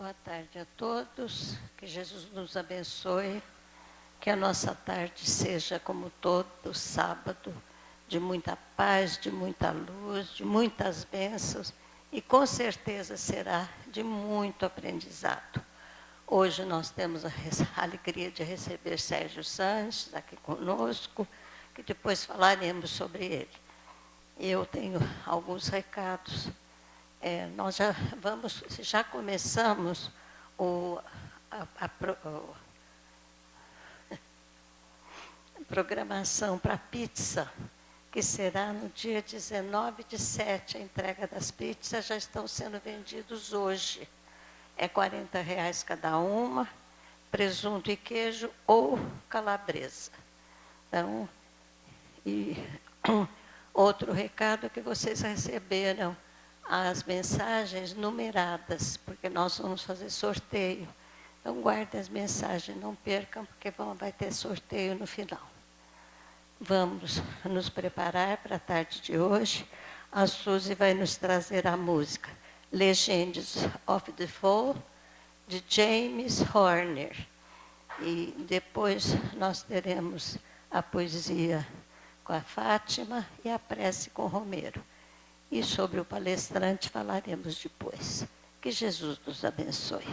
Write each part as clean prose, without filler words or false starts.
Boa tarde a todos, que Jesus nos abençoe, que a nossa tarde seja como todo sábado, de muita paz, de muita luz, de muitas bênçãos e com certeza será de muito aprendizado. Hoje nós temos a alegria de receber Sérgio Sanches aqui conosco, que depois falaremos sobre ele. Eu tenho alguns recados. Nós já começamos a programação para pizza, que será no dia 19/7. A entrega das pizzas já estão sendo vendidos hoje. É R$ 40 cada uma, presunto e queijo ou calabresa. Então, outro recado é que vocês receberam as mensagens numeradas, porque nós vamos fazer sorteio. Então, guardem as mensagens, não percam, porque vai ter sorteio no final. Vamos nos preparar para a tarde de hoje. A Suzy vai nos trazer a música Legends of the Fall, de James Horner. E depois nós teremos a poesia com a Fátima e a prece com o Romero. E sobre o palestrante falaremos depois. Que Jesus nos abençoe.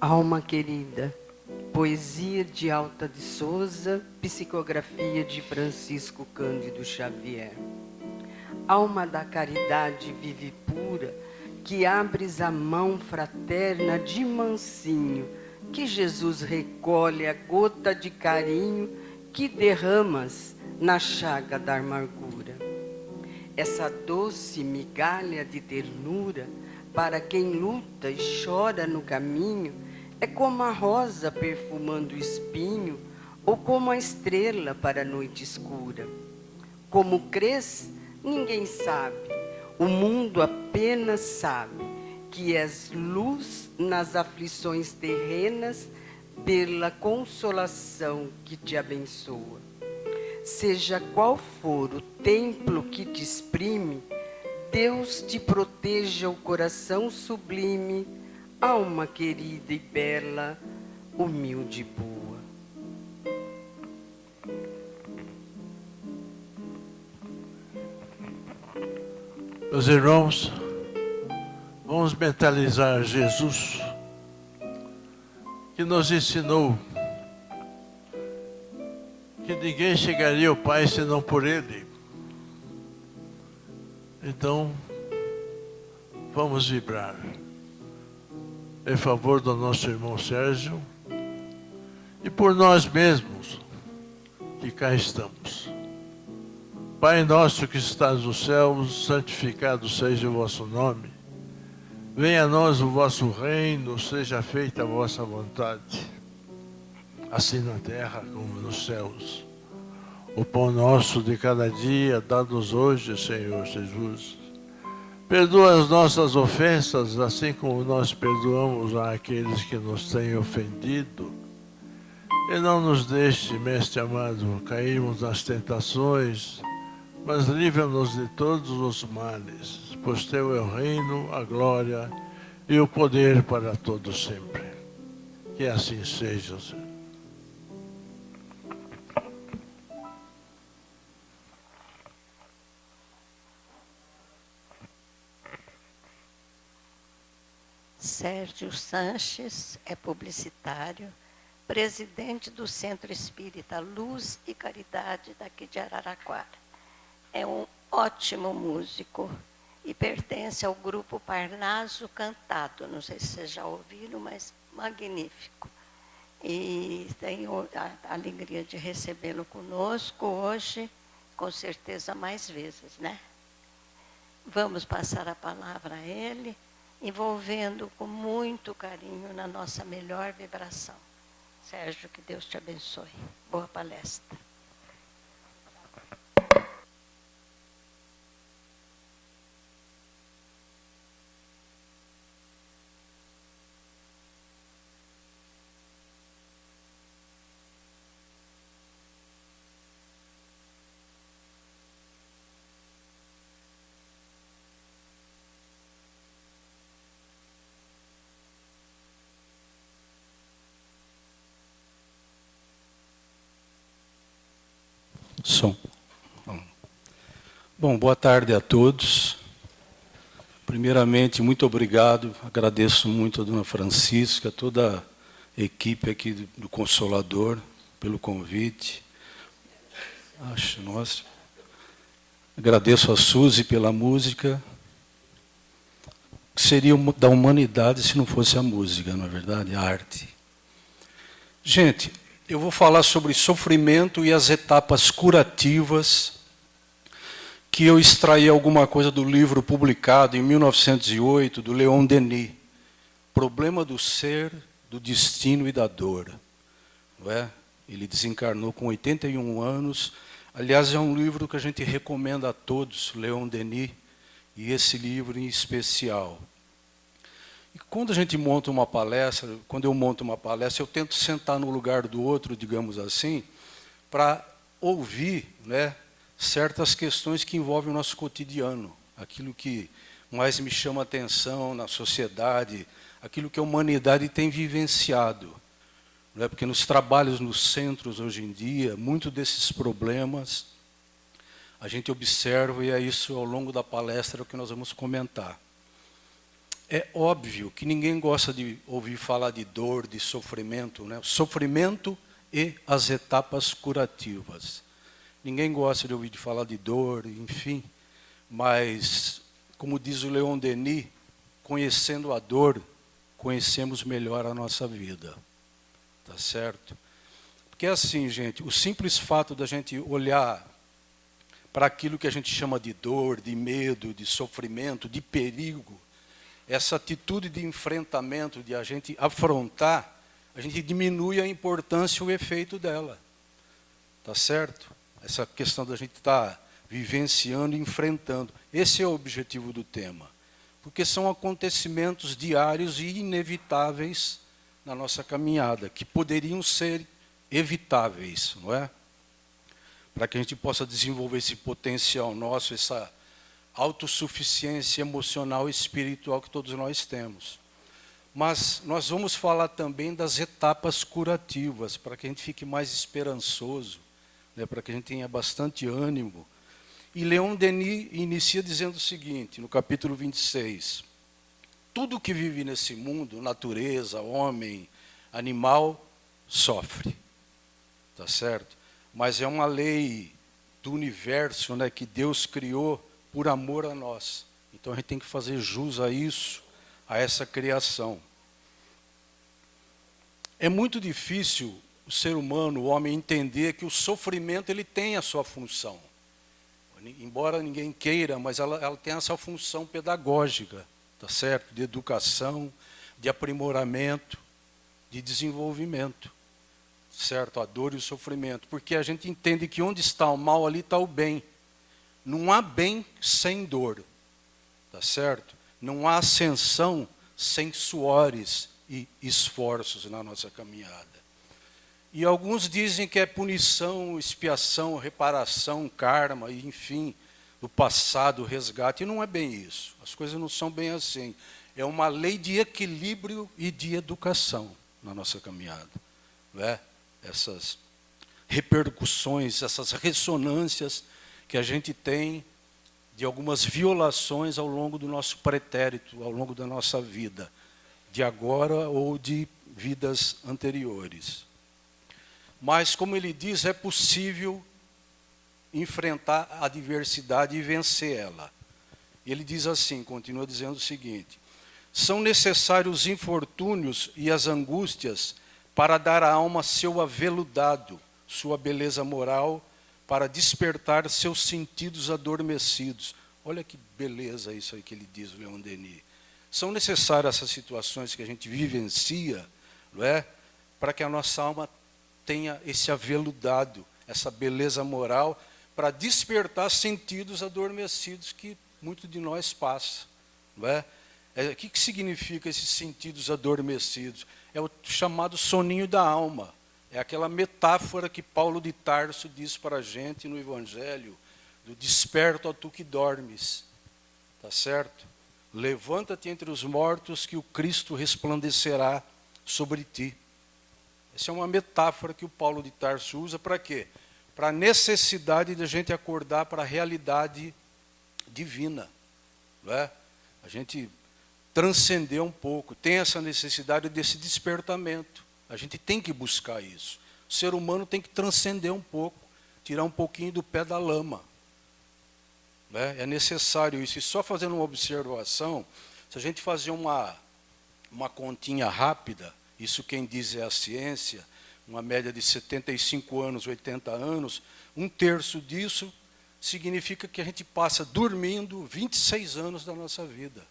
Alma Querida, poesia de Alta de Souza, psicografia de Francisco Cândido Xavier. Alma da caridade vive pura, que abres a mão fraterna de mansinho, que Jesus recolhe a gota de carinho que derramas na chaga da amargura. Essa doce migalha de ternura, para quem luta e chora no caminho, é como a rosa perfumando o espinho, ou como a estrela para a noite escura. Como crês, ninguém sabe. O mundo apenas sabe que és luz nas aflições terrenas, pela consolação que te abençoa. Seja qual for o templo que te exprime, Deus te proteja o coração sublime, alma querida e bela, humilde e boa. Meus irmãos, vamos mentalizar Jesus, que nos ensinou que ninguém chegaria ao Pai senão por Ele. Então, vamos vibrar em favor do nosso irmão Sérgio e por nós mesmos que cá estamos. Pai nosso que estás nos céus, santificado seja o vosso nome. Venha a nós o vosso reino, seja feita a vossa vontade, assim na terra como nos céus. O pão nosso de cada dia, dá-nos hoje, Senhor Jesus. Perdoa as nossas ofensas, assim como nós perdoamos àqueles que nos têm ofendido. E não nos deixe, Mestre amado, cairmos nas tentações, mas livra-nos de todos os males, pois teu é o reino, a glória e o poder para todos sempre. Que assim seja, Senhor. Sérgio Sanches é publicitário, presidente do Centro Espírita Luz e Caridade daqui de Araraquara. É um ótimo músico e pertence ao grupo Parnaso Cantado. Não sei se vocês já ouviram, mas magnífico. E tenho a alegria de recebê-lo conosco hoje, com certeza mais vezes, né? Vamos passar a palavra a ele, envolvendo com muito carinho na nossa melhor vibração. Sérgio, que Deus te abençoe. Boa palestra. Som. Bom, boa tarde a todos. Primeiramente, muito obrigado. Agradeço muito a dona Francisca, a toda a equipe aqui do Consolador, pelo convite. Nossa. Agradeço a Suzy pela música. O que seria da humanidade se não fosse a música, não é verdade? A arte. Gente, eu vou falar sobre sofrimento e as etapas curativas, que eu extraí alguma coisa do livro publicado em 1908, do Leon Denis, Problema do Ser, do Destino e da Dor. Não é? Ele desencarnou com 81 anos. Aliás, é um livro que a gente recomenda a todos, Leon Denis, e esse livro em especial. E quando a gente monta uma palestra, quando eu monto uma palestra, eu tento sentar no lugar do outro, digamos assim, para ouvir, né, certas questões que envolvem o nosso cotidiano, aquilo que mais me chama a atenção na sociedade, aquilo que a humanidade tem vivenciado. Né, porque nos trabalhos, nos centros hoje em dia, muitos desses problemas a gente observa, e é isso ao longo da palestra que nós vamos comentar. É óbvio que ninguém gosta de ouvir falar de dor, de sofrimento, né? Sofrimento e as etapas curativas. Ninguém gosta de ouvir falar de dor, enfim. Mas, como diz o Leon Denis, conhecendo a dor, conhecemos melhor a nossa vida. Tá certo? Porque é assim, gente, o simples fato da gente olhar para aquilo que a gente chama de dor, de medo, de sofrimento, de perigo, essa atitude de enfrentamento, de a gente afrontar, a gente diminui a importância e o efeito dela. Tá certo? Essa questão da gente estar vivenciando, enfrentando. Esse é o objetivo do tema. Porque são acontecimentos diários e inevitáveis na nossa caminhada, que poderiam ser evitáveis, não é? Para que a gente possa desenvolver esse potencial nosso, essa autossuficiência emocional e espiritual que todos nós temos. Mas nós vamos falar também das etapas curativas, para que a gente fique mais esperançoso, né, para que a gente tenha bastante ânimo. E Leon Denis inicia dizendo o seguinte, no capítulo 26, tudo que vive nesse mundo, natureza, homem, animal, sofre, tá certo? Mas é uma lei do universo, né, que Deus criou por amor a nós. Então a gente tem que fazer jus a isso, a essa criação. É muito difícil o ser humano, o homem, entender que o sofrimento ele tem a sua função. Embora ninguém queira, mas ela tem essa função pedagógica, tá certo? De educação, de aprimoramento, de desenvolvimento, certo? A dor e o sofrimento. Porque a gente entende que onde está o mal, ali está o bem. Não há bem sem dor, tá certo? Não há ascensão sem suores e esforços na nossa caminhada. E alguns dizem que é punição, expiação, reparação, karma, enfim, do passado, resgate. E não é bem isso. As coisas não são bem assim. É uma lei de equilíbrio e de educação na nossa caminhada. Não é? Essas repercussões, essas ressonâncias que a gente tem de algumas violações ao longo do nosso pretérito, ao longo da nossa vida, de agora ou de vidas anteriores. Mas, como ele diz, é possível enfrentar a adversidade e vencer ela. Ele diz assim, continua dizendo o seguinte, são necessários os infortúnios e as angústias para dar à alma seu aveludado, sua beleza moral, para despertar seus sentidos adormecidos. Olha que beleza isso aí que ele diz, Leon Denis. São necessárias essas situações que a gente vivencia, não é? Para que a nossa alma tenha esse aveludado, essa beleza moral, para despertar sentidos adormecidos que muito de nós passa. Não é? O que significa esses sentidos adormecidos? É o chamado soninho da alma. É aquela metáfora que Paulo de Tarso diz para a gente no Evangelho, do desperto a tu que dormes. Tá certo? Levanta-te entre os mortos que o Cristo resplandecerá sobre ti. Essa é uma metáfora que o Paulo de Tarso usa para quê? Para a necessidade de a gente acordar para a realidade divina. Não é? A gente transcender um pouco, tem essa necessidade desse despertamento. A gente tem que buscar isso. O ser humano tem que transcender um pouco, tirar um pouquinho do pé da lama. É necessário isso. E só fazendo uma observação, se a gente fazer uma continha rápida, isso quem diz é a ciência, uma média de 75 anos, 80 anos, 1/3 disso significa que a gente passa dormindo 26 anos da nossa vida.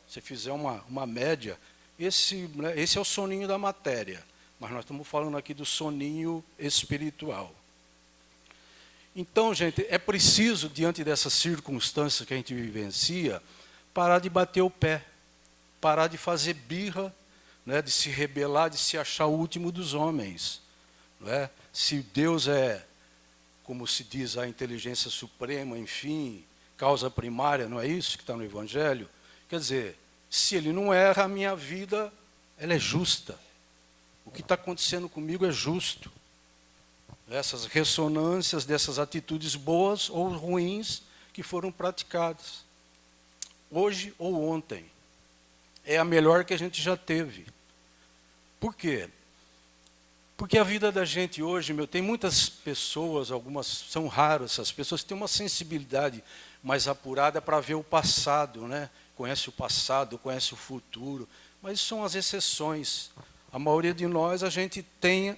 Se fizer uma média, esse é o soninho da matéria, mas nós estamos falando aqui do soninho espiritual. Então, gente, é preciso, diante dessas circunstâncias que a gente vivencia, parar de bater o pé, parar de fazer birra, né, de se rebelar, de se achar o último dos homens. Não é? Se Deus é, como se diz, a inteligência suprema, enfim, causa primária, não é isso que está no Evangelho? Quer dizer, se Ele não erra, a minha vida ela é justa. O que está acontecendo comigo é justo. Essas ressonâncias dessas atitudes boas ou ruins que foram praticadas. Hoje ou ontem. É a melhor que a gente já teve. Por quê? Porque a vida da gente hoje, tem muitas pessoas, algumas são raras, essas pessoas têm uma sensibilidade mais apurada para ver o passado, né? Conhece o passado, conhece o futuro, mas isso são as exceções. A maioria de nós, a gente tem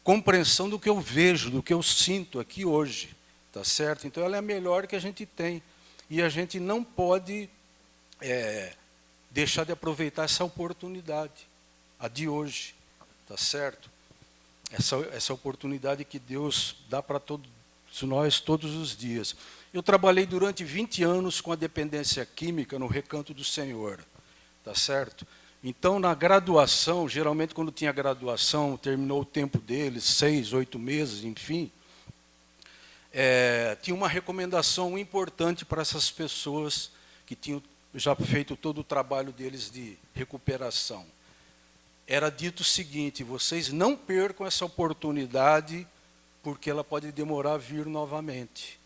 compreensão do que eu vejo, do que eu sinto aqui hoje, tá certo? Então ela é a melhor que a gente tem. E a gente não pode deixar de aproveitar essa oportunidade, a de hoje, tá certo? Essa oportunidade que Deus dá para todo Isso nós todos os dias. Eu trabalhei durante 20 anos com a dependência química no Recanto do Senhor, tá certo? Então, na graduação, geralmente quando tinha graduação, terminou o tempo deles, 6, 8 meses, enfim, tinha uma recomendação importante para essas pessoas que tinham já feito todo o trabalho deles de recuperação. Era dito o seguinte: vocês não percam essa oportunidade, porque ela pode demorar a vir novamente.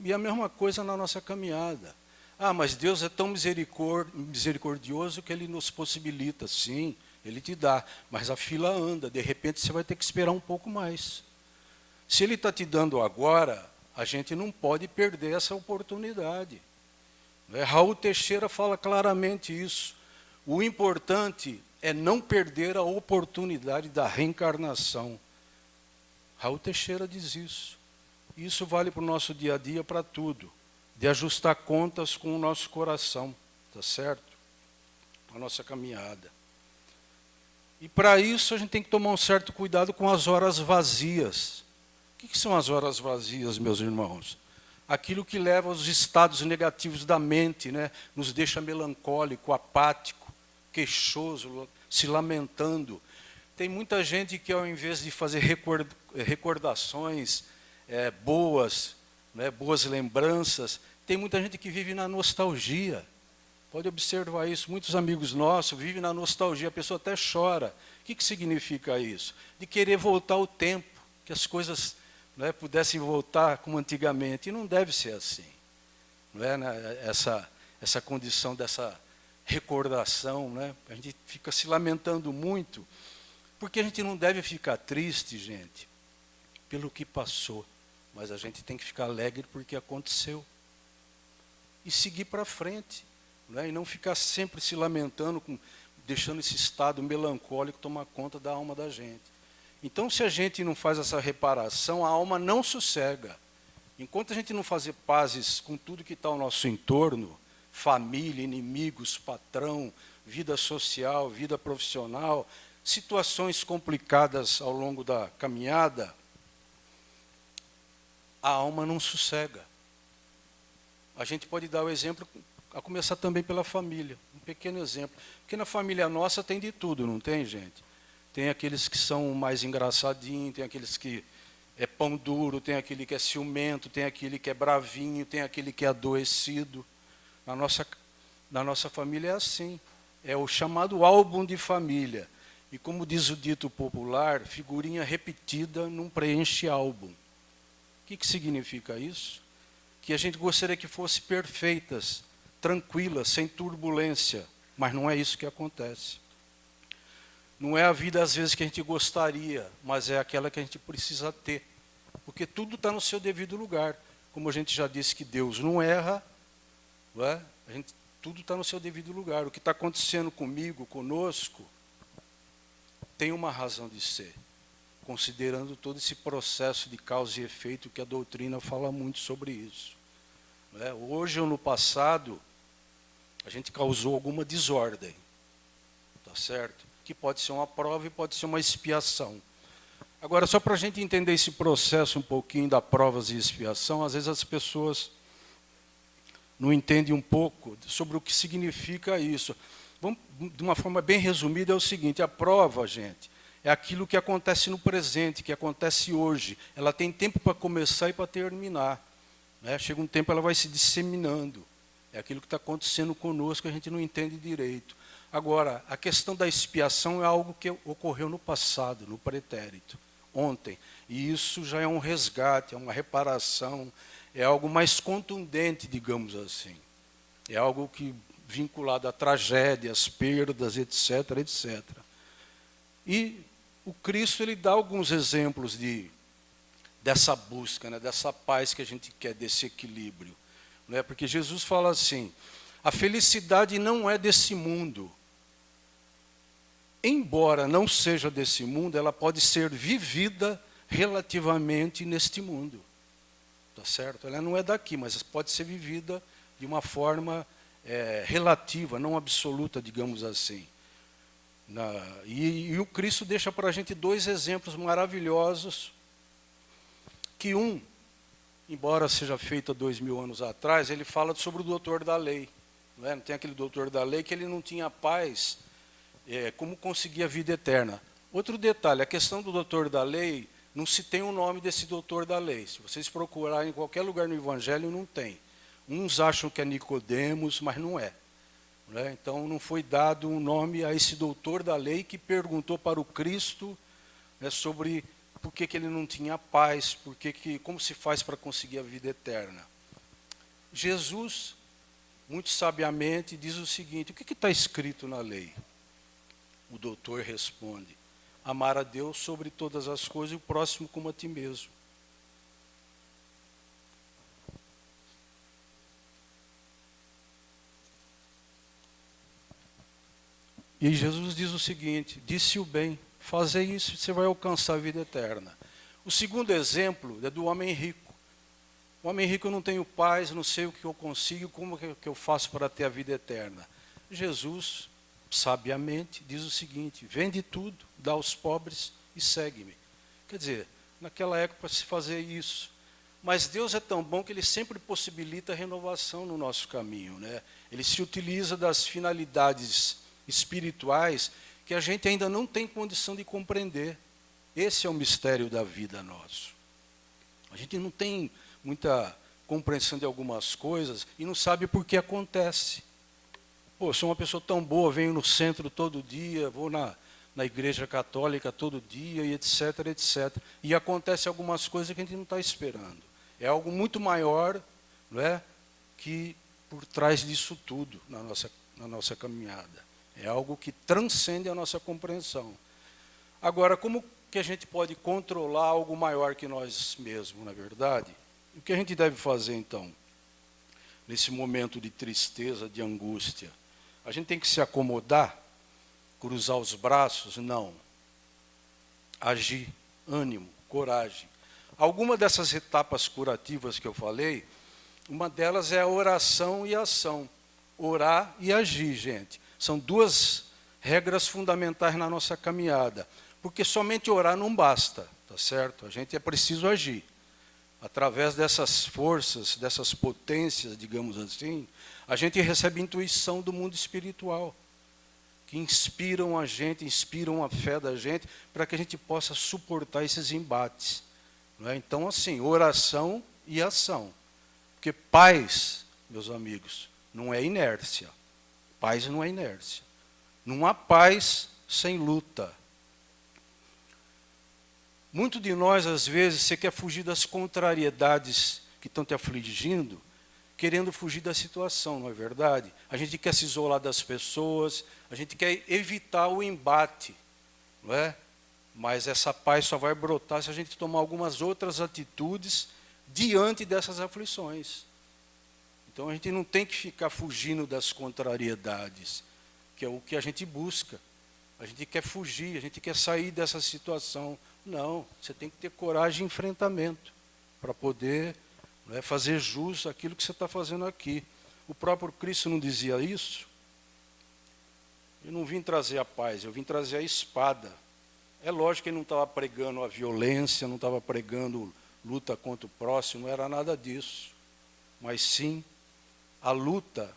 E a mesma coisa na nossa caminhada. Ah, mas Deus é tão misericordioso que Ele nos possibilita. Sim, Ele te dá, mas a fila anda, de repente você vai ter que esperar um pouco mais. Se Ele está te dando agora, a gente não pode perder essa oportunidade. Raul Teixeira fala claramente isso. O importante é não perder a oportunidade da reencarnação. Raul Teixeira diz isso. Isso vale para o nosso dia a dia, para tudo. De ajustar contas com o nosso coração, tá certo? A nossa caminhada. E para isso a gente tem que tomar um certo cuidado com as horas vazias. O que são as horas vazias, meus irmãos? Aquilo que leva aos estados negativos da mente, né? Nos deixa melancólico, apático, queixoso, se lamentando. Tem muita gente que, ao invés de fazer recordações boas, né, boas lembranças, tem muita gente que vive na nostalgia. Pode observar isso. Muitos amigos nossos vivem na nostalgia, a pessoa até chora. O que significa isso? De querer voltar ao tempo, que as coisas, né, pudessem voltar como antigamente. E não deve ser assim. Não é, né, essa condição dessa recordação. Né? A gente fica se lamentando muito, porque a gente não deve ficar triste, gente, pelo que passou. Mas a gente tem que ficar alegre porque aconteceu. E seguir para frente. Né? E não ficar sempre se lamentando, deixando esse estado melancólico tomar conta da alma da gente. Então, se a gente não faz essa reparação, a alma não sossega. Enquanto a gente não fazer pazes com tudo que está ao nosso entorno, família, inimigos, patrão, vida social, vida profissional, situações complicadas ao longo da caminhada, a alma não sossega. A gente pode dar o exemplo, a começar também pela família, um pequeno exemplo. Porque na família nossa tem de tudo, não tem, gente? Tem aqueles que são mais engraçadinhos, tem aqueles que é pão duro, tem aquele que é ciumento, tem aquele que é bravinho, tem aquele que é adoecido. Na nossa família é assim. É o chamado álbum de família. E como diz o dito popular, figurinha repetida não preenche álbum. O que significa isso? Que a gente gostaria que fossem perfeitas, tranquilas, sem turbulência, mas não é isso que acontece. Não é a vida, às vezes, que a gente gostaria, mas é aquela que a gente precisa ter. Porque tudo está no seu devido lugar. Como a gente já disse que Deus não erra, não é? Tudo está no seu devido lugar. O que está acontecendo comigo, conosco, tem uma razão de ser. Considerando todo esse processo de causa e efeito que a doutrina fala muito sobre isso. Hoje ou no passado, a gente causou alguma desordem, tá certo? Que pode ser uma prova e pode ser uma expiação. Agora, só para a gente entender esse processo um pouquinho da provas e expiação, às vezes as pessoas não entendem um pouco sobre o que significa isso. Vamos, de uma forma bem resumida, é o seguinte: a prova, gente, é aquilo que acontece no presente, que acontece hoje. Ela tem tempo para começar e para terminar. Né? Chega um tempo, ela vai se disseminando. É aquilo que está acontecendo conosco, a gente não entende direito. Agora, a questão da expiação é algo que ocorreu no passado, no pretérito, ontem. E isso já é um resgate, é uma reparação, é algo mais contundente, digamos assim. É algo que vinculado a tragédias, perdas, etc., etc. E o Cristo, ele dá alguns exemplos dessa busca, né, dessa paz que a gente quer, desse equilíbrio. Né? Porque Jesus fala assim: a felicidade não é desse mundo. Embora não seja desse mundo, ela pode ser vivida relativamente neste mundo. Tá certo? Ela não é daqui, mas pode ser vivida de uma forma relativa, não absoluta, digamos assim. E o Cristo deixa para a gente dois exemplos maravilhosos que embora seja feito há 2000 anos atrás, ele fala sobre o doutor da lei. Não é? Não tem aquele doutor da lei que ele não tinha paz, como conseguir a vida eterna. Outro detalhe, a questão do doutor da lei, não se tem o nome desse doutor da lei. Se vocês procurarem em qualquer lugar no Evangelho, não tem. Uns acham que é Nicodemos, mas não é. Não é? Então, não foi dado um nome a esse doutor da lei que perguntou para o Cristo, né, sobre por que ele não tinha paz, como se faz para conseguir a vida eterna. Jesus, muito sabiamente, diz o seguinte: o que está escrito na lei? O doutor responde: amar a Deus sobre todas as coisas e o próximo como a ti mesmo. E Jesus diz o seguinte: disse o bem, fazer isso, você vai alcançar a vida eterna. O segundo exemplo é do homem rico. O homem rico: eu não tenho paz, não sei o que eu consigo, como que eu faço para ter a vida eterna? Jesus, sabiamente, diz o seguinte: vende tudo, dá aos pobres e segue-me. Quer dizer, naquela época para se fazer isso. Mas Deus é tão bom que Ele sempre possibilita a renovação no nosso caminho, né? Ele se utiliza das finalidades espirituais que a gente ainda não tem condição de compreender. Esse é o mistério da vida nosso. A gente não tem muita compreensão de algumas coisas e não sabe por que acontece. Pô, eu sou uma pessoa tão boa, venho no centro todo dia, vou na igreja católica todo dia, e etc, etc. E acontece algumas coisas que a gente não está esperando. É algo muito maior, não é, que por trás disso tudo na nossa caminhada. É algo que transcende a nossa compreensão. Agora, como que a gente pode controlar algo maior que nós mesmos, na verdade? O que a gente deve fazer, então, nesse momento de tristeza, de angústia? A gente tem que se acomodar, cruzar os braços? Não. Agir, ânimo, coragem. Alguma dessas etapas curativas que eu falei, uma delas é a oração e a ação. Orar e agir, gente. São duas regras fundamentais na nossa caminhada. Porque somente orar não basta, tá certo? A gente é preciso agir. Através dessas forças, dessas potências, digamos assim, a gente recebe intuição do mundo espiritual, que inspiram a gente, inspiram a fé da gente, para que a gente possa suportar esses embates. Não é? Então, assim, oração e ação. Porque paz, meus amigos, não é inércia. Paz não é inércia. Não há paz sem luta. Muito de nós, às vezes, você quer fugir das contrariedades que estão te afligindo, querendo fugir da situação, não é verdade? A gente quer se isolar das pessoas, a gente quer evitar o embate, não é? Mas essa paz só vai brotar se a gente tomar algumas outras atitudes diante dessas aflições. Então a gente não tem que ficar fugindo das contrariedades, que é o que a gente busca. A gente quer fugir, a gente quer sair dessa situação. Não, você tem que ter coragem e enfrentamento para poder, não é, fazer jus àquilo que você está fazendo aqui. O próprio Cristo não dizia isso? Eu não vim trazer a paz, eu vim trazer a espada. É lógico que ele não estava pregando a violência, não estava pregando luta contra o próximo, não era nada disso. Mas sim a luta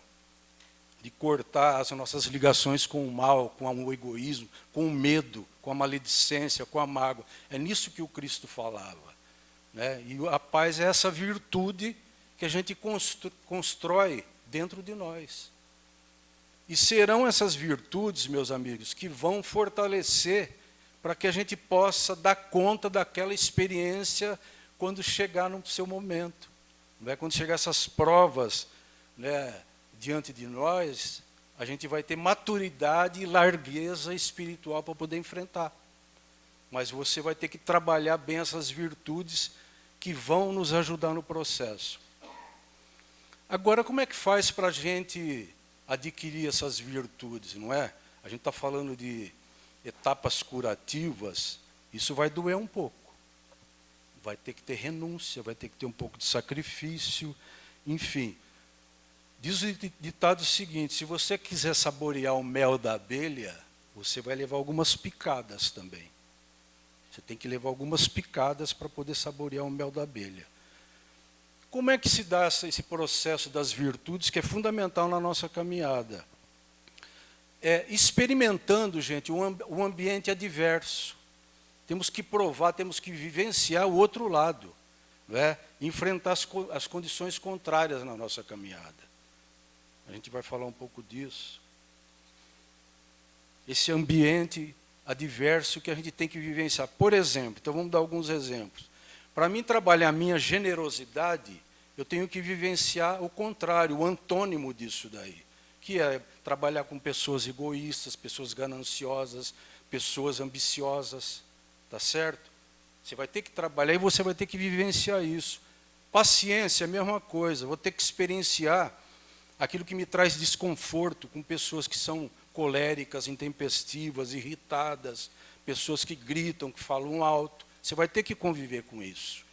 de cortar as nossas ligações com o mal, com o egoísmo, com o medo, com a maledicência, com a mágoa. É nisso que o Cristo falava, né? E a paz é essa virtude que a gente constrói dentro de nós. E serão essas virtudes, meus amigos, que vão fortalecer para que a gente possa dar conta daquela experiência quando chegar no seu momento. Não é? Quando chegar essas provas, né, diante de nós, a gente vai ter maturidade e largueza espiritual para poder enfrentar. Mas você vai ter que trabalhar bem essas virtudes que vão nos ajudar no processo. Agora, como é que faz para a gente adquirir essas virtudes, não é? A gente está falando de etapas curativas, isso vai doer um pouco. Vai ter que ter renúncia, vai ter que ter um pouco de sacrifício, enfim. Diz o ditado seguinte: se você quiser saborear o mel da abelha, você vai levar algumas picadas também. Você tem que levar algumas picadas para poder saborear o mel da abelha. Como é que se dá esse processo das virtudes, que é fundamental na nossa caminhada? Experimentando, gente, um ambiente adverso. Temos que provar, temos que vivenciar o outro lado, né? Enfrentar as condições contrárias na nossa caminhada. A gente vai falar um pouco disso. Esse ambiente adverso que a gente tem que vivenciar. Por exemplo, então vamos dar alguns exemplos. Para mim trabalhar a minha generosidade, eu tenho que vivenciar o contrário, o antônimo disso daí, que é trabalhar com pessoas egoístas, pessoas gananciosas, pessoas ambiciosas, tá certo? Você vai ter que trabalhar e você vai ter que vivenciar isso. Paciência, a mesma coisa, vou ter que experienciar aquilo que me traz desconforto com pessoas que são coléricas, intempestivas, irritadas, pessoas que gritam, que falam alto. Você vai ter que conviver com isso.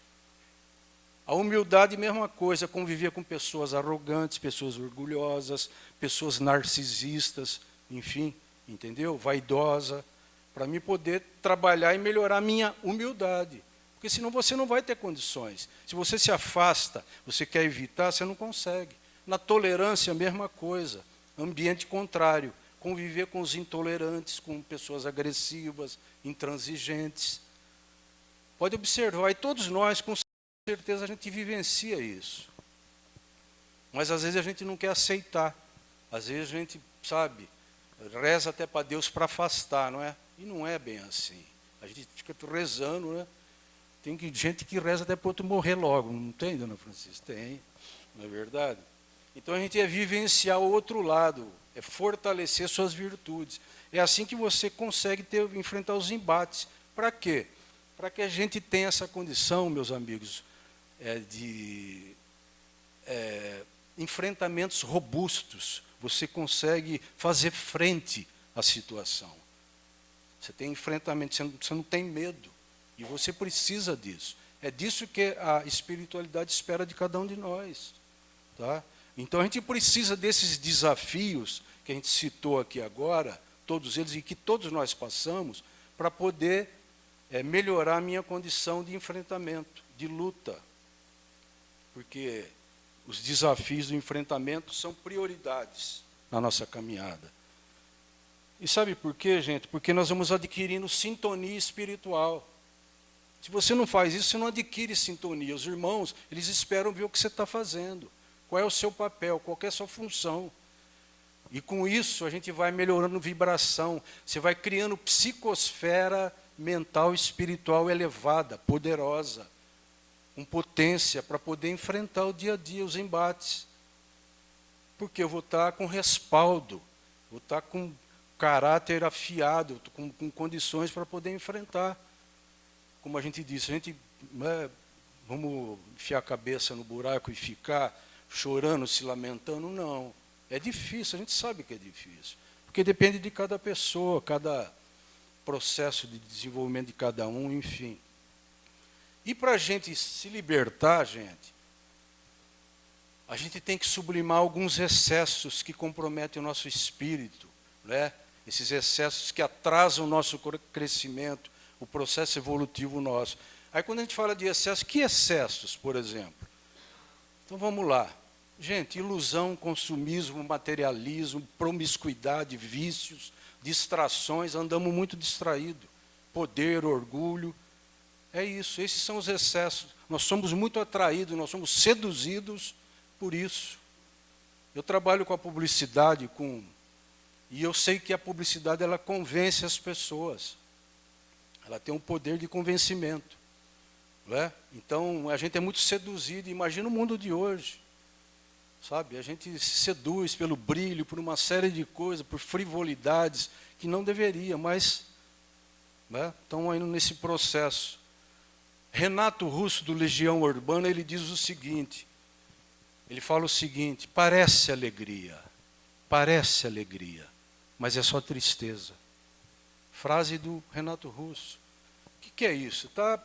A humildade, mesma coisa, conviver com pessoas arrogantes, pessoas orgulhosas, pessoas narcisistas, enfim, entendeu? Vaidosa, para mim poder trabalhar e melhorar a minha humildade. Porque senão você não vai ter condições. Se você se afasta, você quer evitar, você não consegue. Na tolerância, a mesma coisa. Ambiente contrário. Conviver com os intolerantes, com pessoas agressivas, intransigentes. Pode observar, e todos nós, com certeza, a gente vivencia isso. Mas, às vezes, a gente não quer aceitar. Às vezes, a gente, sabe, reza até para Deus para afastar, não é? E não é bem assim. A gente fica rezando, né? Tem gente que reza até para o outro morrer logo. Não tem, dona Francisca? Tem, não é verdade? Então, a gente é vivenciar o outro lado, é fortalecer suas virtudes. É assim que você consegue enfrentar os embates. Para quê? Para que a gente tenha essa condição, meus amigos, de enfrentamentos robustos. Você consegue fazer frente à situação. Você tem enfrentamento, você não tem medo. E você precisa disso. É disso que a espiritualidade espera de cada um de nós. Tá? Então, a gente precisa desses desafios que a gente citou aqui agora, todos eles, e que todos nós passamos, para poder melhorar a minha condição de enfrentamento, de luta. Porque os desafios do enfrentamento são prioridades na nossa caminhada. E sabe por quê, gente? Porque nós vamos adquirindo sintonia espiritual. Se você não faz isso, você não adquire sintonia. Os irmãos, eles esperam ver o que você está fazendo. Qual é o seu papel, qual é a sua função. E com isso a gente vai melhorando vibração. Você vai criando psicosfera mental e espiritual elevada, poderosa, com potência para poder enfrentar o dia a dia, os embates. Porque eu vou estar com respaldo, vou estar com caráter afiado, com condições para poder enfrentar. Como a gente disse, a gente vamos enfiar a cabeça no buraco e ficar chorando, se lamentando? Não. É difícil, a gente sabe que é difícil. Porque depende de cada pessoa, cada processo de desenvolvimento de cada um, enfim. E para a gente se libertar, gente, a gente tem que sublimar alguns excessos que comprometem o nosso espírito, né? Esses excessos que atrasam o nosso crescimento, o processo evolutivo nosso. Aí quando a gente fala de excesso, que excessos, por exemplo? Então vamos lá. Gente, ilusão, consumismo, materialismo, promiscuidade, vícios, distrações, andamos muito distraídos. Poder, orgulho, é isso, esses são os excessos. Nós somos muito atraídos, nós somos seduzidos por isso. Eu trabalho com a publicidade, e eu sei que a publicidade ela convence as pessoas. Ela tem um poder de convencimento. Não é? Então, a gente é muito seduzido. Imagina o mundo de hoje. Sabe? A gente se seduz pelo brilho, por uma série de coisas, por frivolidades, que não deveria, mas estão indo nesse processo. Renato Russo, do Legião Urbana, ele diz o seguinte, ele fala o seguinte: parece alegria, mas é só tristeza. Frase do Renato Russo. O que é isso? Está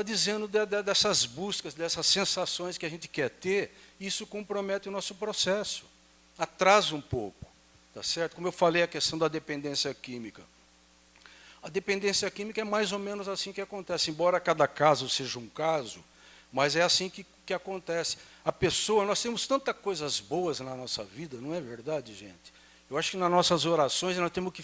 dizendo dessas buscas, dessas sensações que a gente quer ter, isso compromete o nosso processo. Atrasa um pouco, tá certo? Como eu falei, a questão da dependência química. A dependência química é mais ou menos assim que acontece, embora cada caso seja um caso, mas é assim que acontece. A pessoa, nós temos tantas coisas boas na nossa vida, não é verdade, gente? Eu acho que nas nossas orações nós temos que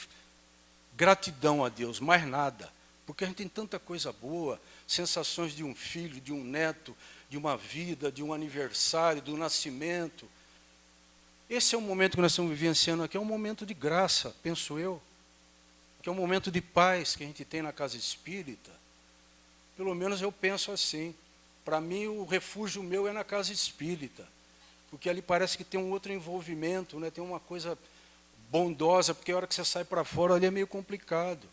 gratidão a Deus, mais nada. Porque a gente tem tanta coisa boa, sensações de um filho, de um neto, de uma vida, de um aniversário, do nascimento. Esse é o momento que nós estamos vivenciando aqui, é um momento de graça, penso eu. Que é um momento de paz que a gente tem na casa espírita. Pelo menos eu penso assim. Para mim, o refúgio meu é na casa espírita. Porque ali parece que tem um outro envolvimento, né? Tem uma coisa bondosa, porque a hora que você sai para fora ali é meio complicado.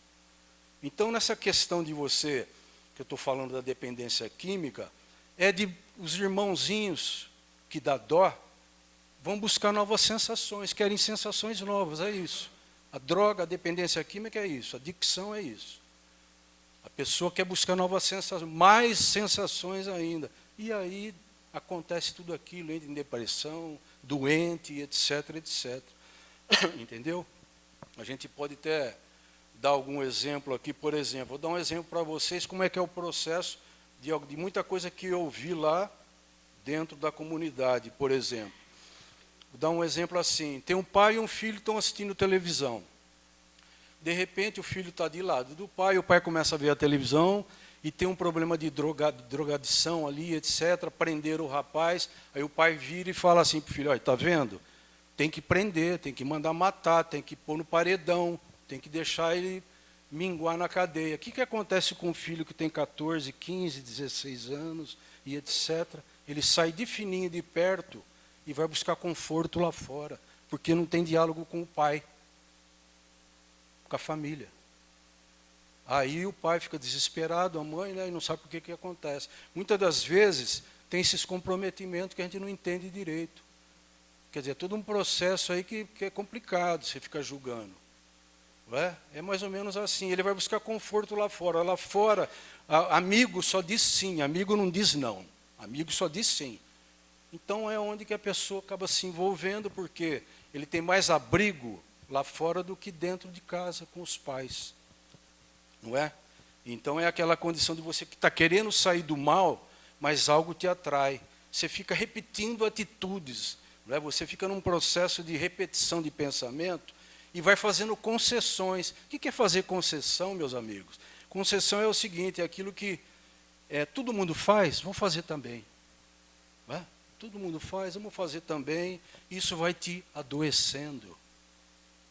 Então, nessa questão de você, que eu estou falando da dependência química, é de os irmãozinhos que dá dó, vão buscar novas sensações, querem sensações novas, é isso. A droga, a dependência química é isso, a adicção é isso. A pessoa quer buscar novas sensações, mais sensações ainda. E aí acontece tudo aquilo, entra em depressão, doente, etc, etc. Entendeu? A gente pode até dar algum exemplo aqui, por exemplo. Vou dar um exemplo para vocês como é que é o processo de muita coisa que eu vi lá dentro da comunidade, por exemplo. Vou dar um exemplo assim. Tem um pai e um filho que estão assistindo televisão. De repente, o filho está de lado do pai, o pai começa a ver a televisão e tem um problema de drogadição ali, etc. Prenderam o rapaz, aí o pai vira e fala assim para o filho, olha, está vendo? Tem que prender, tem que mandar matar, tem que pôr no paredão, tem que deixar ele minguar na cadeia. O que acontece com um filho que tem 14, 15, 16 anos e etc.? Ele sai de fininho de perto e vai buscar conforto lá fora, porque não tem diálogo com o pai, com a família. Aí o pai fica desesperado, a mãe, né, e não sabe por que acontece. Muitas das vezes tem esses comprometimentos que a gente não entende direito. Quer dizer, é todo um processo aí que é complicado, você fica julgando. Não é? É mais ou menos assim, ele vai buscar conforto lá fora. Lá fora, amigo só diz sim, amigo não diz não. Amigo só diz sim. Então é onde que a pessoa acaba se envolvendo, porque ele tem mais abrigo lá fora do que dentro de casa com os pais. Não é? Então é aquela condição de você que está querendo sair do mal, mas algo te atrai. Você fica repetindo atitudes. Não é? Você fica num processo de repetição de pensamento e vai fazendo concessões. O que é fazer concessão, meus amigos? Concessão é o seguinte, é aquilo que todo mundo faz, vou fazer também. Não é? Todo mundo faz, vamos fazer também. Isso vai te adoecendo,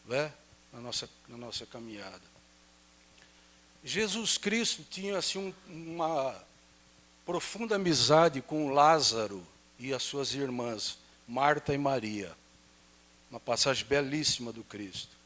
não é? na nossa caminhada. Jesus Cristo tinha assim, uma profunda amizade com Lázaro e as suas irmãs, Marta e Maria. Uma passagem belíssima do Cristo.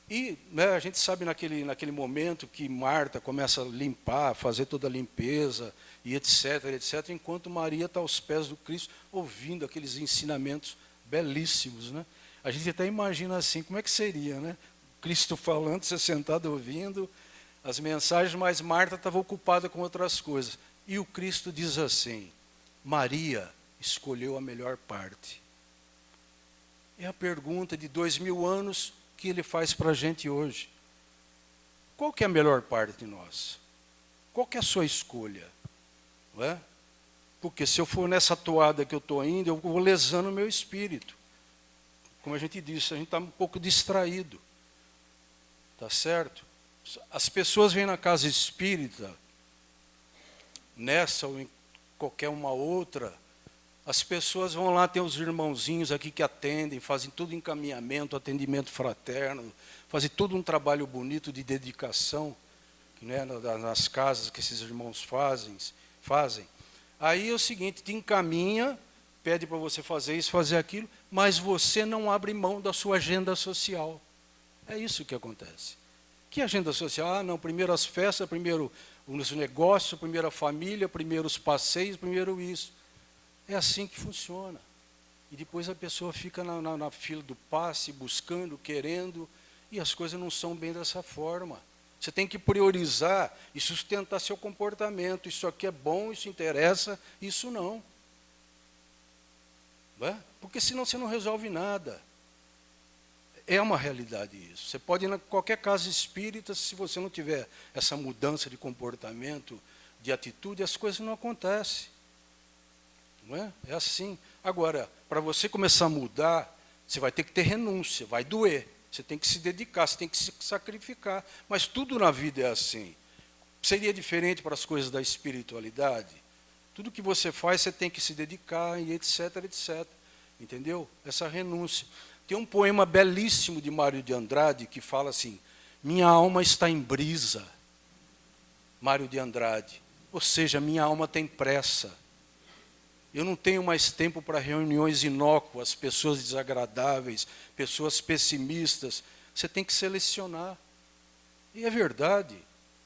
E a gente sabe naquele momento que Marta começa a limpar, fazer toda a limpeza, e etc, etc, enquanto Maria está aos pés do Cristo, ouvindo aqueles ensinamentos belíssimos. Né? A gente até imagina assim, como é que seria, né? Cristo falando, você sentado ouvindo as mensagens, mas Marta estava ocupada com outras coisas. E o Cristo diz assim, Maria escolheu a melhor parte. É a pergunta de 2000 anos que ele faz para a gente hoje. Qual que é a melhor parte de nós? Qual que é a sua escolha? Não é? Porque se eu for nessa toada que eu estou indo, eu vou lesando o meu espírito. Como a gente disse, a gente está um pouco distraído. Tá certo? As pessoas vêm na casa espírita, nessa ou em qualquer uma outra, as pessoas vão lá, tem os irmãozinhos aqui que atendem, fazem todo encaminhamento, atendimento fraterno, fazem todo um trabalho bonito de dedicação, né, nas casas que esses irmãos fazem. Aí é o seguinte, te encaminha, pede para você fazer isso, fazer aquilo, mas você não abre mão da sua agenda social. É isso que acontece. Que agenda social? Ah, não, primeiro as festas, primeiro os negócios, primeiro a família, primeiro os passeios, primeiro isso. É assim que funciona. E depois a pessoa fica na fila do passe, buscando, querendo, e as coisas não são bem dessa forma. Você tem que priorizar e sustentar seu comportamento. Isso aqui é bom, isso interessa, isso não. Não é? Porque senão você não resolve nada. é uma realidade isso. Você pode ir em qualquer casa espírita, se você não tiver essa mudança de comportamento, de atitude, as coisas não acontecem. Não é? É assim. Agora, para você começar a mudar, você vai ter que ter renúncia, vai doer. Você tem que se dedicar, você tem que se sacrificar. Mas tudo na vida é assim. Seria diferente para as coisas da espiritualidade? Tudo que você faz, você tem que se dedicar, e etc, etc. Entendeu? Essa renúncia. Tem um poema belíssimo de Mário de Andrade que fala assim: minha alma está em brisa. Mário de Andrade. Ou seja, minha alma tem pressa. Eu não tenho mais tempo para reuniões inócuas, pessoas desagradáveis, pessoas pessimistas. Você tem que selecionar. E é verdade.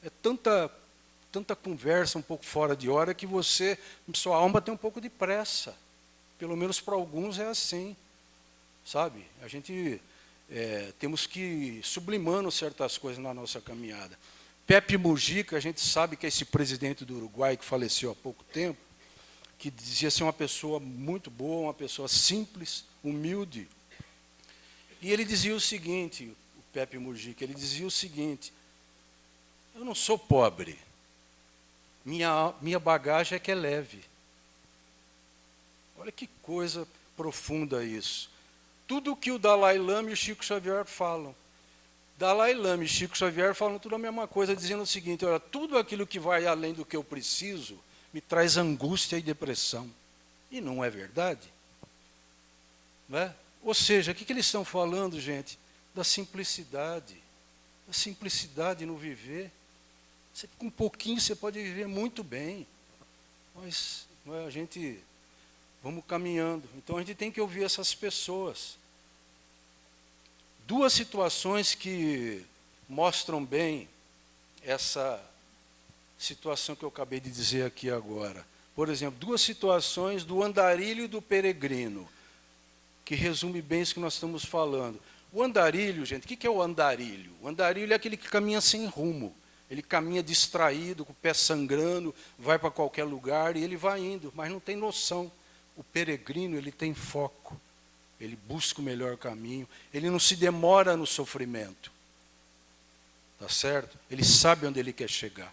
É tanta conversa um pouco fora de hora que sua alma tem um pouco de pressa. Pelo menos para alguns é assim. Sabe? A gente temos que ir sublimando certas coisas na nossa caminhada. Pepe Mujica, a gente sabe que é esse presidente do Uruguai que faleceu há pouco tempo, que dizia ser uma pessoa muito boa, uma pessoa simples, humilde. E ele dizia o seguinte, o Pepe Mujica, ele dizia o seguinte: eu não sou pobre, minha bagagem é que é leve. Olha que coisa profunda isso. Tudo que o Dalai Lama e o Chico Xavier falam. Dalai Lama e Chico Xavier falam tudo a mesma coisa, dizendo o seguinte: olha, tudo aquilo que vai além do que eu preciso me traz angústia e depressão. E não é verdade? Não é? Ou seja, o que eles estão falando, gente? Da simplicidade. Da simplicidade no viver. Com um pouquinho você pode viver muito bem. Mas não é, a gente... Vamos caminhando. Então a gente tem que ouvir essas pessoas. Duas situações que mostram bem essa situação que eu acabei de dizer aqui agora. Por exemplo, duas situações do andarilho e do peregrino, que resume bem isso que nós estamos falando. O andarilho, gente, o que é o andarilho? O andarilho é aquele que caminha sem rumo. Ele caminha distraído, com o pé sangrando, vai para qualquer lugar e ele vai indo, mas não tem noção. O peregrino, ele tem foco. Ele busca o melhor caminho. Ele não se demora no sofrimento. Tá certo? Ele sabe onde ele quer chegar.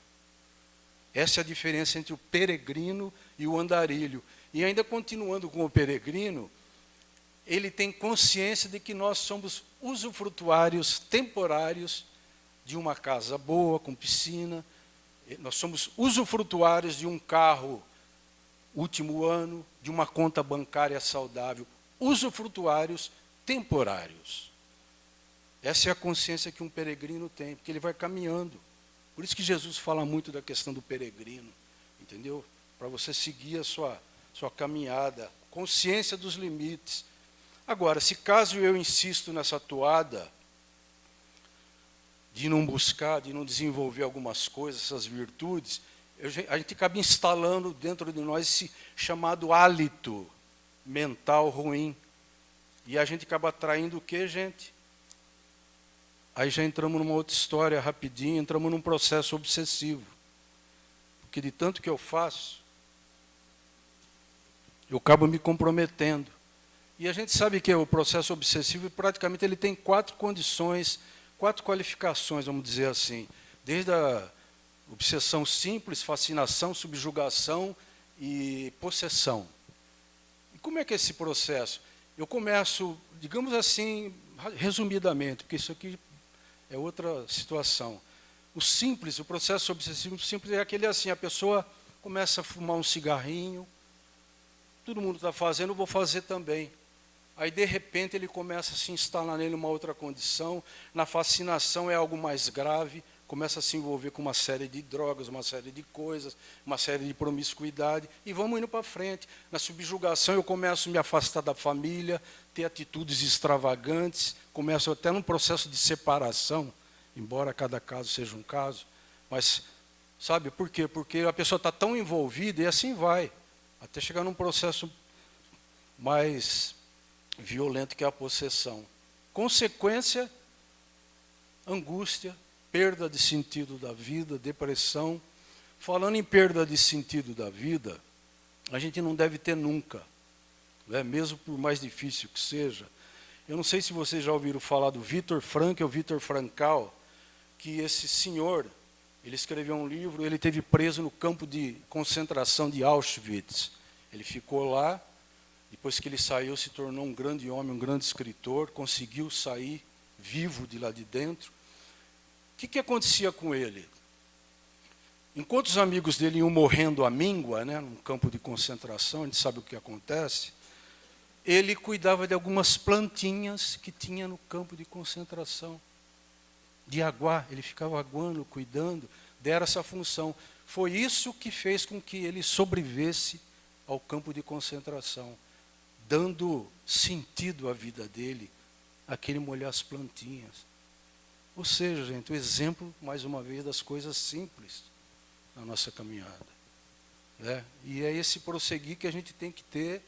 Essa é a diferença entre o peregrino e o andarilho. E ainda continuando com o peregrino, ele tem consciência de que nós somos usufrutuários temporários de uma casa boa, com piscina. Nós somos usufrutuários de um carro último ano, de uma conta bancária saudável. Usufrutuários temporários. Essa é a consciência que um peregrino tem, porque ele vai caminhando. Por isso que Jesus fala muito da questão do peregrino, entendeu? Para você seguir a sua caminhada, consciência dos limites. Agora, se caso eu insisto nessa toada de não buscar, de não desenvolver algumas coisas, essas virtudes, a gente acaba instalando dentro de nós esse chamado hálito mental ruim. E a gente acaba atraindo o quê, gente? Aí já entramos numa outra história rapidinho, entramos num processo obsessivo. Porque de tanto que eu faço, eu acabo me comprometendo. E a gente sabe que o processo obsessivo, praticamente, ele tem 4 condições, 4 qualificações, vamos dizer assim. Desde a obsessão simples, fascinação, subjugação e possessão. E como é que é esse processo? Eu começo, digamos assim, resumidamente, porque isso aqui é outra situação. O simples, o processo obsessivo simples é aquele assim, a pessoa começa a fumar um cigarrinho, todo mundo está fazendo, eu vou fazer também. Aí, de repente, ele começa a se instalar nele uma outra condição, na fascinação é algo mais grave, começa a se envolver com uma série de drogas, uma série de coisas, uma série de promiscuidade, e vamos indo para frente. Na subjugação eu começo a me afastar da família, ter atitudes extravagantes, começo até num processo de separação, embora cada caso seja um caso, mas sabe por quê? Porque a pessoa está tão envolvida e assim vai, até chegar num processo mais violento que é a possessão. Consequência, angústia, perda de sentido da vida, depressão. Falando em perda de sentido da vida, a gente não deve ter nunca, né? Mesmo por mais difícil que seja. Eu não sei se vocês já ouviram falar do Viktor Frankl ou Viktor Frankl, que esse senhor, ele escreveu um livro, ele esteve preso no campo de concentração de Auschwitz. Ele ficou lá, depois que ele saiu, se tornou um grande homem, um grande escritor, conseguiu sair vivo de lá de dentro. O que acontecia com ele? Enquanto os amigos dele iam morrendo à míngua, né, num campo de concentração, a gente sabe o que acontece, ele cuidava de algumas plantinhas que tinha no campo de concentração. De aguar, ele ficava aguando, cuidando, dera essa função. Foi isso que fez com que ele sobrevivesse ao campo de concentração, dando sentido à vida dele, aquele molhar as plantinhas. Ou seja, gente, o exemplo, mais uma vez, das coisas simples na nossa caminhada. Né? E é esse prosseguir que a gente tem que ter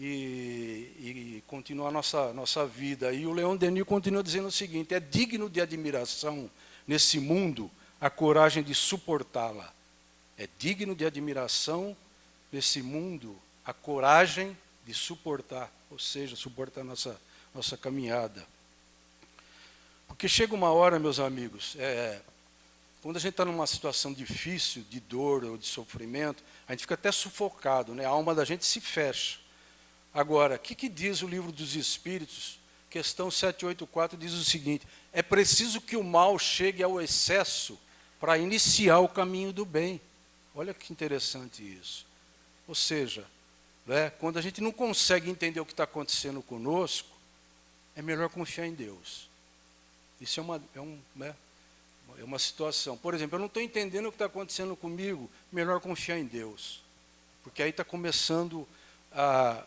e continuar a nossa vida. E o Leon Denis continua dizendo o seguinte: é digno de admiração nesse mundo a coragem de suportá-la. É digno de admiração nesse mundo a coragem de suportar, ou seja, suportar nossa caminhada. Porque chega uma hora, meus amigos, quando a gente está numa situação difícil, de dor ou de sofrimento, a gente fica até sufocado, né? A alma da gente se fecha. Agora, o que diz o Livro dos Espíritos? Questão 784 diz o seguinte: é preciso que o mal chegue ao excesso para iniciar o caminho do bem. Olha que interessante isso. Ou seja, né, quando a gente não consegue entender o que está acontecendo conosco, é melhor confiar em Deus. Isso é uma situação. Por exemplo, eu não estou entendendo o que está acontecendo comigo, melhor confiar em Deus. Porque aí está começando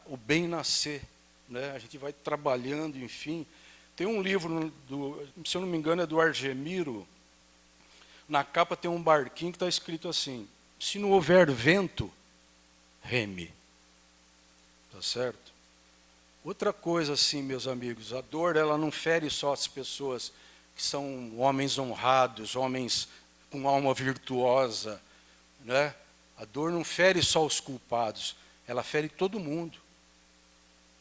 o bem nascer. Né? A gente vai trabalhando, enfim. Tem um livro, se eu não me engano, é do Argemiro. Na capa tem um barquinho que está escrito assim: se não houver vento, reme. Tá certo? Outra coisa assim, meus amigos, a dor, ela não fere só as pessoas que são homens honrados, homens com alma virtuosa, né? A dor não fere só os culpados, ela fere todo mundo.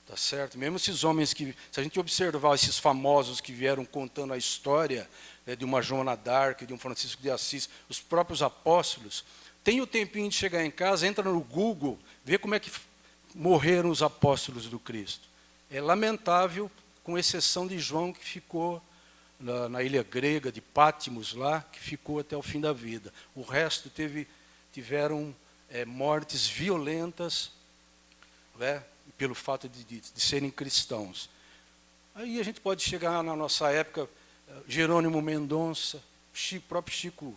Tá certo? Mesmo esses homens que, se a gente observar esses famosos que vieram contando a história, né, de uma Joana d'Arc, de um Francisco de Assis, os próprios apóstolos, tem o tempinho de chegar em casa, entra no Google, vê como é que morreram os apóstolos do Cristo. É lamentável, com exceção de João, que ficou na ilha grega de Patmos, lá, que ficou até o fim da vida. O resto tiveram mortes violentas, né, pelo fato de serem cristãos. Aí a gente pode chegar na nossa época, Jerônimo Mendonça, próprio Chico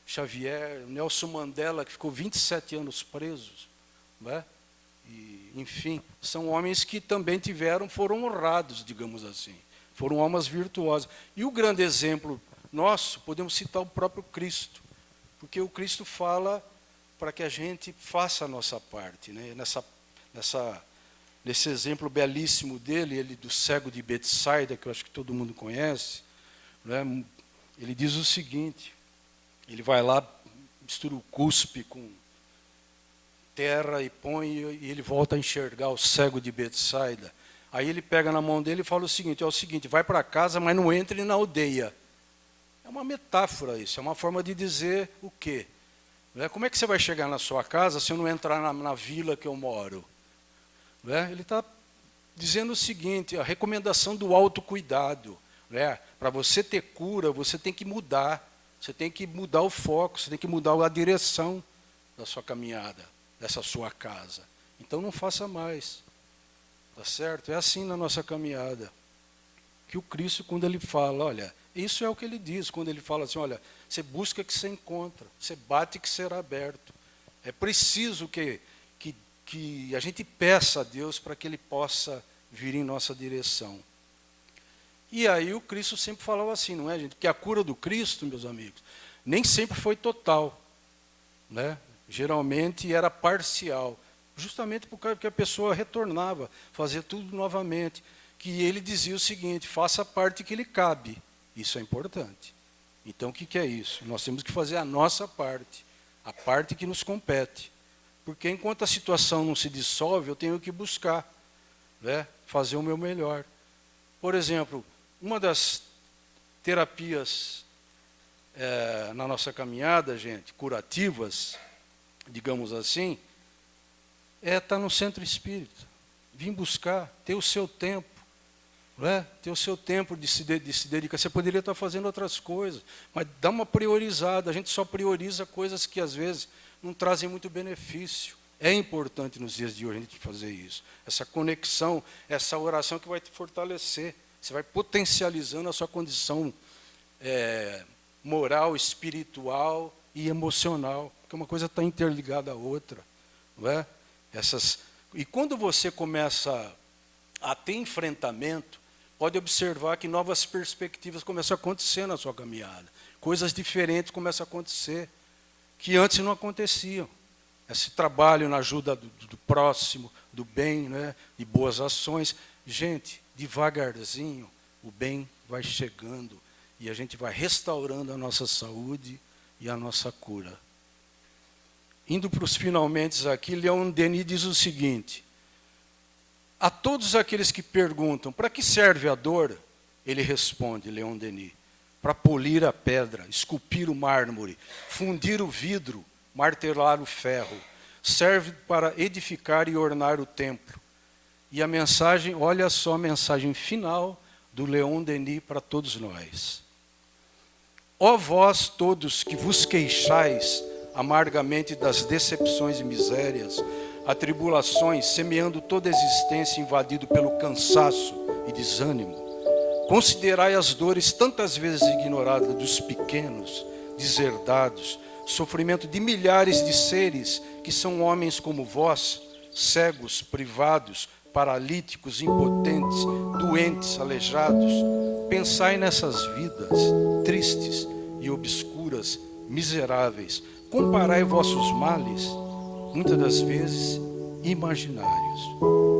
Xavier, Nelson Mandela, que ficou 27 anos presos, né? E, enfim, são homens que também foram honrados, digamos assim, foram almas virtuosas. E o grande exemplo nosso, podemos citar o próprio Cristo, porque o Cristo fala para que a gente faça a nossa parte, né? Nesse exemplo belíssimo dele, ele do cego de Betsaida, que eu acho que todo mundo conhece, né? Ele diz o seguinte: ele vai lá, mistura o cuspe com terra e põe, e ele volta a enxergar o cego de Betsaida. Aí ele pega na mão dele e fala o seguinte: vai para casa, mas não entre na aldeia. É uma metáfora isso, é uma forma de dizer o quê? Como é que você vai chegar na sua casa se eu não entrar na vila que eu moro? Ele está dizendo o seguinte: a recomendação do autocuidado. Para você ter cura, você tem que mudar. Você tem que mudar o foco, você tem que mudar a direção da sua caminhada, dessa sua casa. Então não faça mais. Tá certo? É assim na nossa caminhada. Que o Cristo, quando ele fala, olha, isso é o que ele diz, quando ele fala assim, olha, você busca que você encontra, você bate que será aberto. É preciso que a gente peça a Deus para que ele possa vir em nossa direção. E aí o Cristo sempre falava assim, não é, gente? Que a cura do Cristo, meus amigos, nem sempre foi total, né? Geralmente era parcial, justamente porque a pessoa retornava, fazia tudo novamente. Que ele dizia o seguinte: faça a parte que lhe cabe. Isso é importante. Então o que é isso? Nós temos que fazer a nossa parte, a parte que nos compete. Porque enquanto a situação não se dissolve, eu tenho que buscar, né, fazer o meu melhor. Por exemplo, uma das terapias na nossa caminhada, gente, curativas, digamos assim, é estar no centro espírita. Vim buscar, ter o seu tempo. Não é? Ter o seu tempo de se dedicar. Você poderia estar fazendo outras coisas, mas dá uma priorizada. A gente só prioriza coisas que, às vezes, não trazem muito benefício. É importante, nos dias de hoje, a gente fazer isso. Essa conexão, essa oração que vai te fortalecer. Você vai potencializando a sua condição moral, espiritual e emocional. Porque uma coisa está interligada à outra. Não é? E quando você começa a ter enfrentamento, pode observar que novas perspectivas começam a acontecer na sua caminhada. Coisas diferentes começam a acontecer, que antes não aconteciam. Esse trabalho na ajuda do próximo, do bem, né, de boas ações. Gente, devagarzinho, o bem vai chegando e a gente vai restaurando a nossa saúde e a nossa cura. Indo para os finalmente aqui, Leon Denis diz o seguinte: a todos aqueles que perguntam, para que serve a dor? Ele responde, Leon Denis, para polir a pedra, esculpir o mármore, fundir o vidro, martelar o ferro. Serve para edificar e ornar o templo. E a mensagem, olha só a mensagem final do Leon Denis para todos nós. Ó vós todos que vos queixais amargamente das decepções e misérias, atribulações, semeando toda a existência invadido pelo cansaço e desânimo. Considerai as dores tantas vezes ignoradas dos pequenos, deserdados, sofrimento de milhares de seres que são homens como vós, cegos, privados, paralíticos, impotentes, doentes, aleijados. Pensai nessas vidas tristes e obscuras, miseráveis. Comparai vossos males, muitas das vezes imaginários,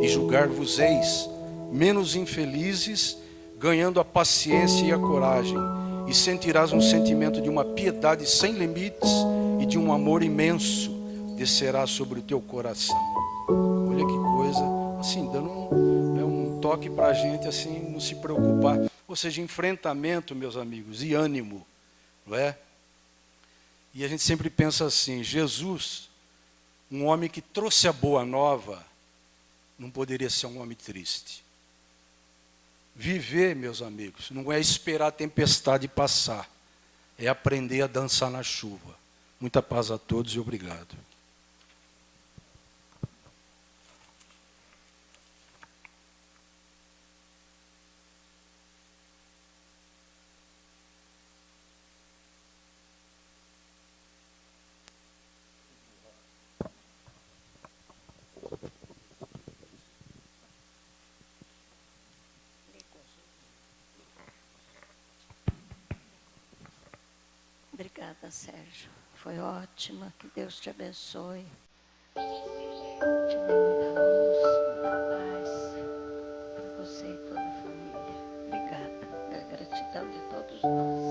e julgar-vos-eis menos infelizes, ganhando a paciência e a coragem, e sentirás um sentimento de uma piedade sem limites e de um amor imenso descerá sobre o teu coração. Olha que coisa, assim, dando um toque para a gente, assim, não se preocupar. Ou seja, enfrentamento, meus amigos, e ânimo, não é? E a gente sempre pensa assim, Jesus, um homem que trouxe a boa nova, não poderia ser um homem triste. Viver, meus amigos, não é esperar a tempestade passar, é aprender a dançar na chuva. Muita paz a todos e obrigado. Obrigada, Sérgio. Foi ótima. Que Deus te abençoe. Te dê muita luz, muita paz para você e toda a família. Obrigada. É a gratidão de todos nós.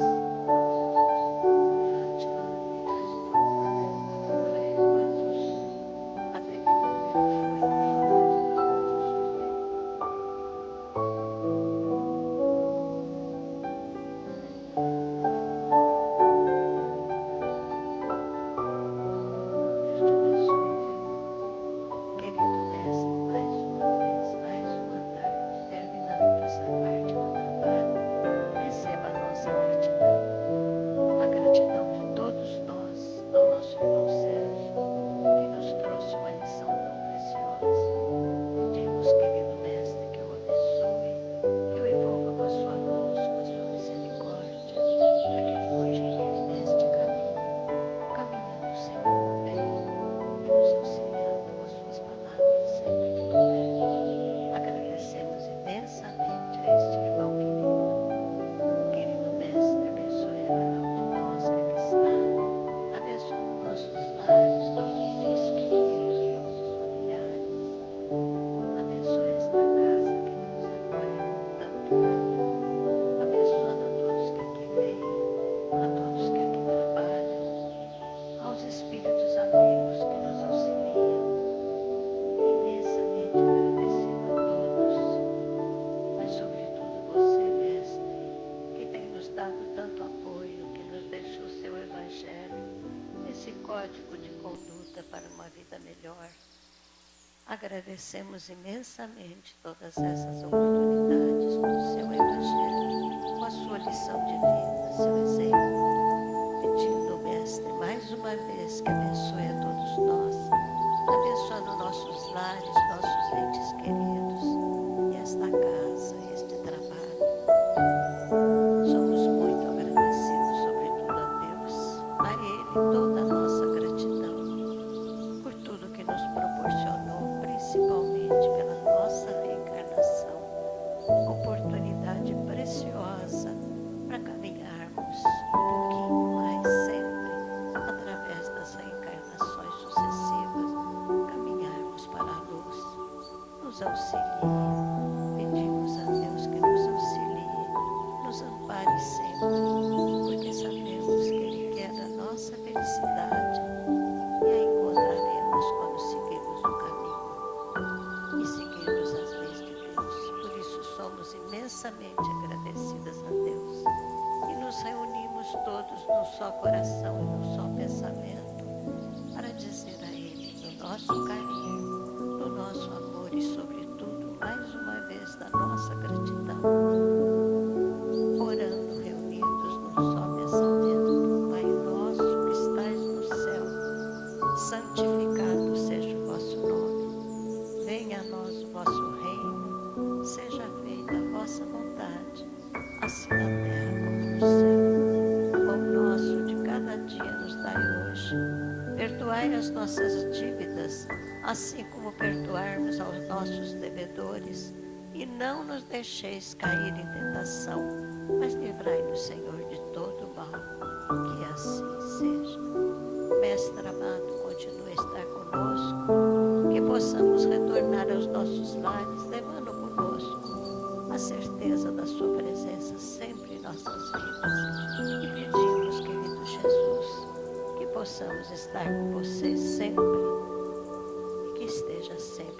Receba a nossa gratidão. dado tanto apoio, que nos deixou seu Evangelho, esse código de conduta para uma vida melhor. Agradecemos imensamente todas essas oportunidades com seu Evangelho, com a sua lição de vida, seu exemplo, pedindo, Mestre, mais uma vez que abençoe a todos nós, abençoando nossos lares, nossos entes queridos, e esta casa, este trabalho. Somos muito agradecidos, sobretudo a Deus, a Ele toda a nossa gratidão, por tudo que nos proporcionou, principalmente pela nossa reencarnação, oportunidade preciosa para caminharmos um pouquinho mais sempre, através das reencarnações sucessivas, caminharmos para a luz. Nos auxilie, pedimos a Deus que nos auxilie, nos ampare sempre, porque sabemos que Ele quer a nossa felicidade e a encontraremos quando seguirmos o caminho e seguirmos as leis de Deus. Por isso somos imensamente agradecidas a Deus e nos reunimos todos num só coração e num só pensamento para dizer a Ele do nosso carinho, do nosso amor e, sobretudo, mais uma vez, da nossa gratidão. Orando, reunidos num só pensamento. Pai nosso que estais no céu, santificado seja o vosso nome. Venha a nós o vosso reino, seja feita a vossa vontade, assim na terra como no céu. O pão nosso de cada dia nos dai hoje. Perdoai as nossas dívidas, assim como perdoarmos aos nossos devedores. E não nos deixeis cair em tentação, mas livrai-nos, Senhor, de todo o mal. Que assim seja. Mestre amado, continue a estar conosco, que possamos retornar aos nossos lares, levando conosco a certeza da sua presença sempre em nossas vidas. E pedimos, querido Jesus, que possamos estar com você sempre e que esteja sempre